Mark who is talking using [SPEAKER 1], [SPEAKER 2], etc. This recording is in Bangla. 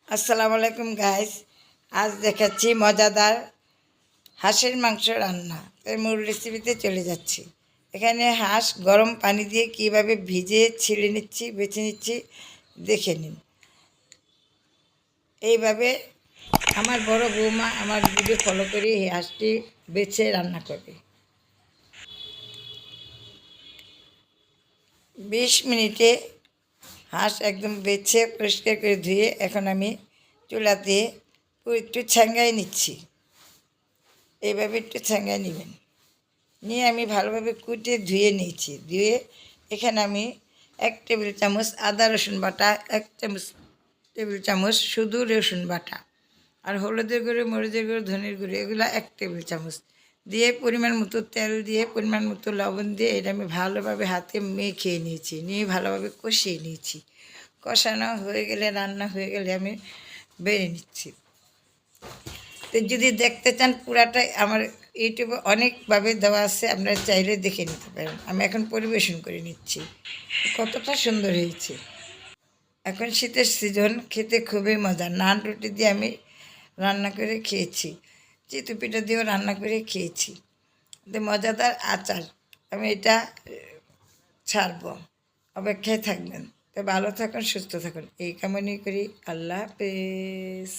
[SPEAKER 1] আসসালামু আলাইকুম গাইস। আজ দেখাচ্ছি মজাদার হাঁসের মাংস রান্না। তাই মূল রেসিপিতে চলে যাচ্ছি। এখানে হাঁস গরম পানি দিয়ে কিভাবে ভিজে ছিলে নিচ্ছি, বেছে নিচ্ছি, দেখে নিন। এইভাবে আমার বড় বৌমা আমার ভিডিও ফলো করে এই হাঁসটি বেছে রান্না করবে। 20 মিনিটে হাঁস একদম বেছে পরিষ্কার করে ধুয়ে এখন আমি চুলাতে একটু ছ্যাঙ্গাই নিচ্ছি। এইভাবে একটু ছ্যাঙ্গাই নেবেন। নিয়ে আমি ভালোভাবে কুটে ধুয়ে নিয়েছি। ধুয়ে এখানে আমি 1 টেবিল চামচ আদা রসুন বাটা, 1 টেবিল চামচ শুধু রসুন বাটা, আর হলুদের গুঁড়ো, মরিচের গুঁড়ো, ধনের গুঁড়ো এগুলো 1 টেবিল চামচ দিয়ে পরিমাণ মতো তেল দিয়ে পরিমাণ মতো লবণ দিয়ে এটা আমি ভালোভাবে হাতে মেখে নিয়েছি। নিয়ে ভালোভাবে কষিয়ে নিয়েছি। কষানো হয়ে গেলে, রান্না হয়ে গেলে আমি বেড়ে নিচ্ছি। তো যদি দেখতে চান পুরাটাই আমার ইউটিউবে অনেকভাবে দেওয়া আছে, আপনারা চাইলে দেখে নিতে পারেন। আমি এখন পরিবেশন করে নিচ্ছি। কতটা সুন্দর হয়েছে। এখন শীতের সিজন, খেতে খুবই মজা। নান রুটি দিয়ে আমি রান্না করে খেয়েছি, চিতই পিঠা দিয়েও রান্না করে খেয়েছি। মজাদার আচার। আমি এটা ছাড়বো, অপেক্ষায় থাকবেন। তো ভালো থাকুন, সুস্থ থাকুন, এই কামনাই করি। আল্লাহ হাফেজ।